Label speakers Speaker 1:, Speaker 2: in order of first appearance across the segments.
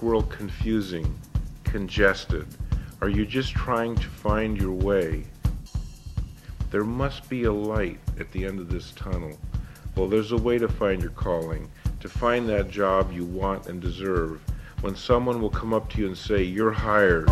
Speaker 1: world confusing, congested? Are you just trying to find your way? There must be a light at the end of this tunnel. Well, there's a way to find your calling, to find that job you want and deserve, when someone will come up to you and say, "You're hired."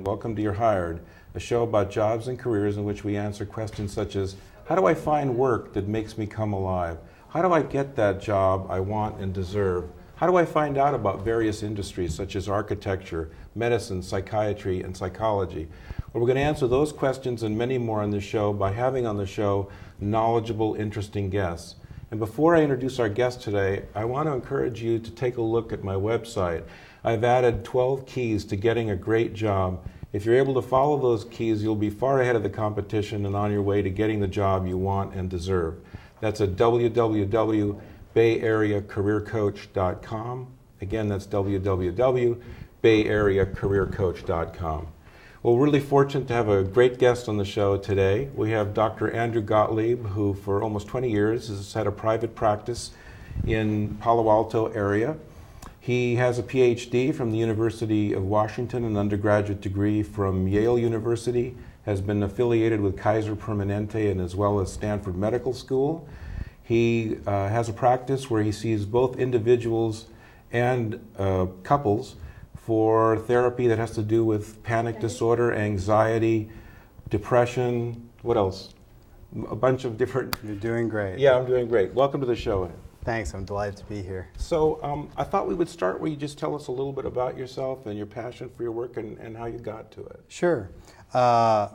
Speaker 1: Welcome to You're Hired, a show about jobs and careers in which we answer questions such as, how do I find work that makes me come alive? How do I get that job I want and deserve? How do I find out about various industries such as architecture, medicine, psychiatry, and psychology? Well, we're going to answer those questions and many more on this show by having on the show knowledgeable, interesting guests. And before I introduce our guest today, I want to encourage you to take a look at my website. I've added 12 keys to getting a great job. If you're able to follow those keys, you'll be far ahead of the competition and on your way to getting the job you want and deserve. That's at www.bayareacareercoach.com. Again, that's www.bayareacareercoach.com. Well, we're really fortunate to have a great guest on the show today. We have Dr. Andrew Gottlieb, who for almost 20 years has had a private practice in Palo Alto area. He has a Ph.D. from the University of Washington, an undergraduate degree from Yale University, has been affiliated with Kaiser Permanente and as well as Stanford Medical School. He has a practice where he sees both individuals and couples for therapy that has to do with panic disorder, anxiety, depression, what else? A bunch of different...
Speaker 2: You're doing great.
Speaker 1: Yeah, I'm doing great. Welcome to the show.
Speaker 2: Thanks, I'm delighted to be here.
Speaker 1: So I thought we would start where you just tell us a little bit about yourself and your passion for your work and how you got to it.
Speaker 2: Sure. I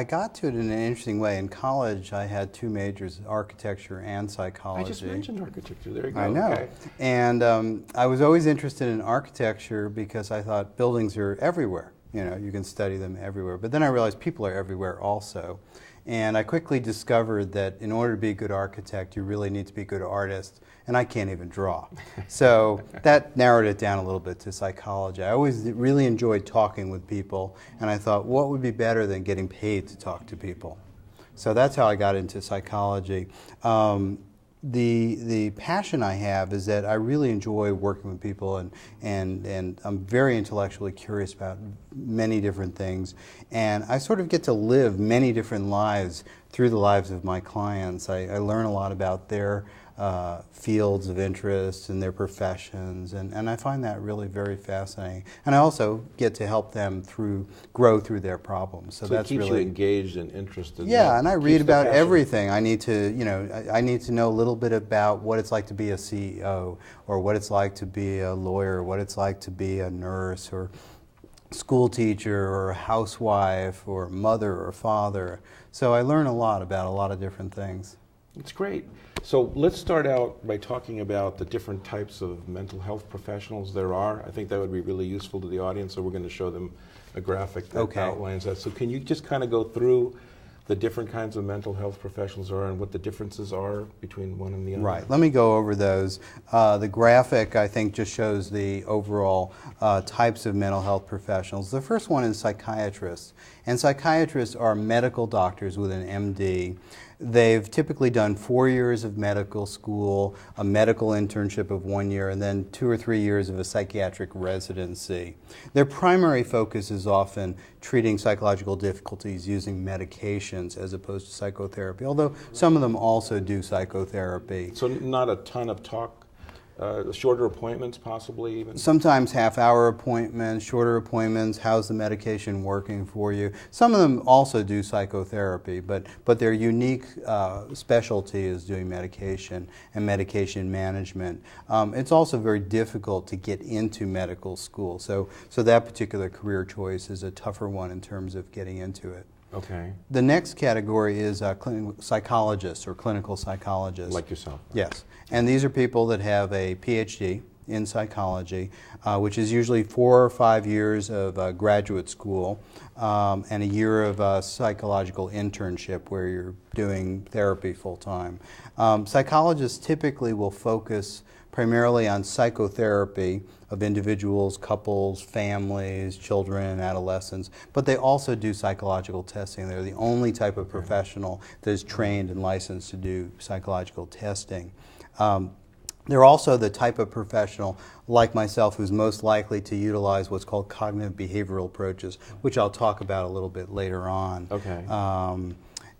Speaker 2: got to it in an interesting way. In college, I had two majors, architecture and psychology.
Speaker 1: I just mentioned architecture. There you go.
Speaker 2: I know.
Speaker 1: Okay.
Speaker 2: And I was always interested in architecture because I thought buildings are everywhere. You know, you can study them everywhere. But then I realized people are everywhere also. And I quickly discovered that in order to be a good architect, you really need to be a good artist, and I can't even draw. So that narrowed it down a little bit to psychology. I always really enjoyed talking with people, and I thought, what would be better than getting paid to talk to people? So that's how I got into psychology. The passion I have is that I really enjoy working with people, and I'm very intellectually curious about many different things, and I sort of get to live many different lives through the lives of my clients. I learn a lot about their fields of interest and their professions, and I find that really very fascinating. And I also get to help them grow through their problems. So that's
Speaker 1: it keeps
Speaker 2: really
Speaker 1: you engaged and interested.
Speaker 2: Yeah, and I read about everything. I need to, I need to know a little bit about what it's like to be a CEO, or what it's like to be a lawyer, what it's like to be a nurse, or school teacher, or a housewife, or mother or father. So I learn a lot about a lot of different things.
Speaker 1: It's great. So let's start out by talking about the different types of mental health professionals there are. I think that would be really useful to the audience, so we're going to show them a graphic that outlines that. So can you just kind of go through the different kinds of mental health professionals are and what the differences are between one and the other?
Speaker 2: Right. Let me go over those. The graphic, I think, just shows the overall types of mental health professionals. The first one is psychiatrists. And psychiatrists are medical doctors with an MD. They've typically done 4 years of medical school, a medical internship of 1 year, and then 2 or 3 years of a psychiatric residency. Their primary focus is often treating psychological difficulties using medications as opposed to psychotherapy, although some of them also do psychotherapy.
Speaker 1: So not a ton of talk? Shorter appointments, possibly even?
Speaker 2: Sometimes half-hour appointments, shorter appointments, how's the medication working for you? Some of them also do psychotherapy, but their unique specialty is doing medication and medication management. It's also very difficult to get into medical school, so that particular career choice is a tougher one in terms of getting into it.
Speaker 1: Okay.
Speaker 2: The next category is psychologists or clinical psychologists.
Speaker 1: Like yourself.
Speaker 2: Yes. And these are people that have a Ph.D. in psychology, which is usually 4 or 5 years of graduate school and a year of psychological internship where you're doing therapy full time. Psychologists typically will focus primarily on psychotherapy of individuals, couples, families, children, adolescents, but they also do psychological testing. They're the only type of professional that is trained and licensed to do psychological testing. They're also the type of professional, like myself, who's most likely to utilize what's called cognitive behavioral approaches, which I'll talk about a little bit later on.
Speaker 1: Okay.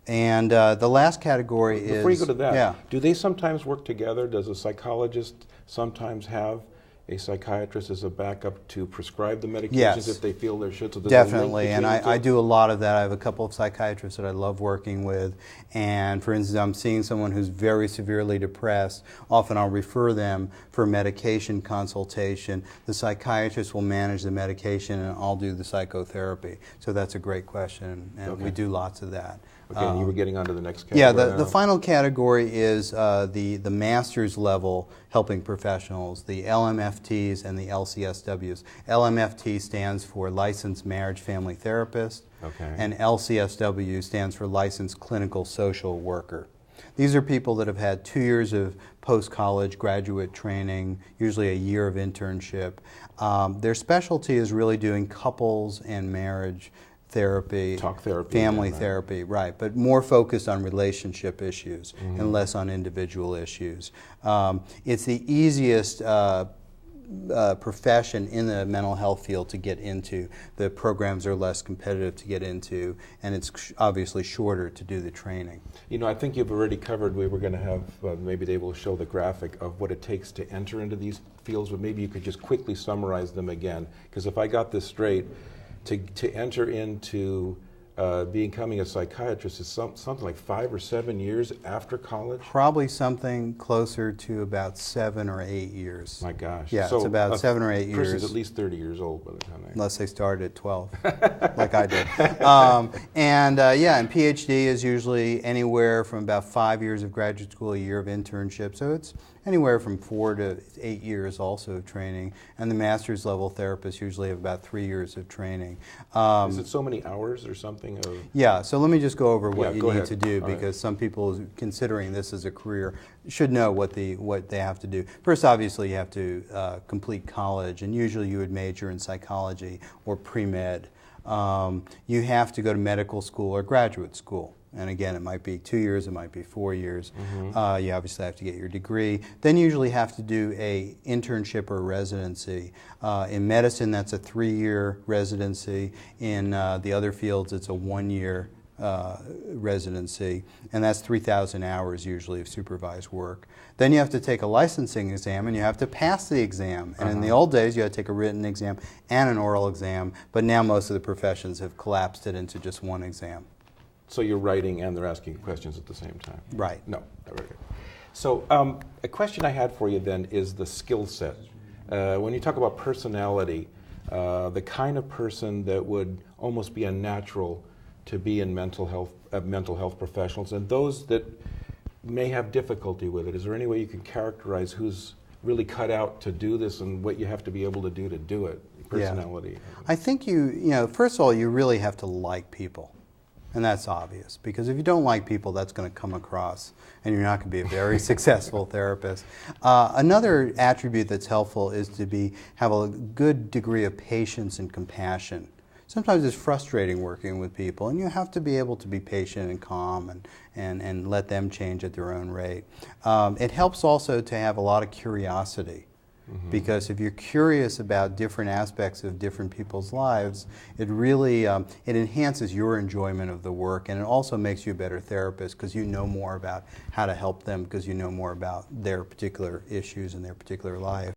Speaker 2: And the last category is...
Speaker 1: Before you go to that,
Speaker 2: yeah.
Speaker 1: do they sometimes work together? Does a psychologist sometimes have a psychiatrist as a backup to prescribe the medications
Speaker 2: Yes.
Speaker 1: if they feel there should? So there's
Speaker 2: Definitely,
Speaker 1: a link
Speaker 2: and
Speaker 1: between the two?
Speaker 2: I do a lot of that. I have a couple of psychiatrists that I love working with, and for instance, I'm seeing someone who's very severely depressed. Often I'll refer them for medication consultation. The psychiatrist will manage the medication, and I'll do the psychotherapy. So that's a great question, and we do lots of that.
Speaker 1: Okay, and you were getting on to the next category.
Speaker 2: Yeah,
Speaker 1: now.
Speaker 2: the final category is the master's level helping professionals, the LMFTs and the LCSWs. LMFT stands for Licensed Marriage Family Therapist, and LCSW stands for Licensed Clinical Social Worker. These are people that have had 2 years of post-college graduate training, usually a year of internship. Their specialty is really doing couples and marriage therapy,
Speaker 1: talk therapy,
Speaker 2: family
Speaker 1: right.
Speaker 2: therapy, right, but more focused on relationship issues and less on individual issues. It's the easiest profession in the mental health field to get into. The programs are less competitive to get into, and it's obviously shorter to do the training.
Speaker 1: You know, I think you've already covered, we were going to have, maybe they will show the graphic of what it takes to enter into these fields, but maybe you could just quickly summarize them again, because if I got this straight, to enter into becoming a psychiatrist is something like 5 or 7 years after college?
Speaker 2: Probably something closer to about 7 or 8 years.
Speaker 1: My gosh.
Speaker 2: Yeah,
Speaker 1: so
Speaker 2: it's about 7 or 8 years.
Speaker 1: Person's at least 30 years old by the time they...
Speaker 2: Unless they started at 12, like I did. And Ph.D. is usually anywhere from about 5 years of graduate school, a year of internship. So it's anywhere from 4 to 8 years also of training. And the master's level therapists usually have about 3 years of training.
Speaker 1: Is it so many hours or something?
Speaker 2: Yeah, so let me just go over what you need to do,
Speaker 1: All
Speaker 2: because
Speaker 1: right.
Speaker 2: some people considering this as a career should know what they have to do. First, obviously, you have to complete college, and usually you would major in psychology or pre-med. You have to go to medical school or graduate school. And again, it might be 2 years, it might be 4 years. You obviously have to get your degree. Then you usually have to do a internship or residency. In medicine, that's a 3-year residency. In the other fields, it's a 1-year residency. And that's 3,000 hours usually of supervised work. Then you have to take a licensing exam, and you have to pass the exam. And in the old days, you had to take a written exam and an oral exam. But now most of the professions have collapsed it into just one exam.
Speaker 1: So you're writing and they're asking questions at the same time?
Speaker 2: Right.
Speaker 1: No. Very good. So a question I had for you then is the skill set. When you talk about personality, the kind of person that would almost be unnatural to be in mental health professionals, and those that may have difficulty with it. Is there any way you can characterize who's really cut out to do this and what you have to be able to do it? Personality.
Speaker 2: Yeah. I think first of all, you really have to like people. And that's obvious, because if you don't like people, that's going to come across, and you're not going to be a very successful therapist. Another attribute that's helpful is to have a good degree of patience and compassion. Sometimes it's frustrating working with people, and you have to be able to be patient and calm and let them change at their own rate. It helps also to have a lot of curiosity. Because if you're curious about different aspects of different people's lives, it really it enhances your enjoyment of the work, and it also makes you a better therapist because you know more about how to help them, because you know more about their particular issues in their particular life.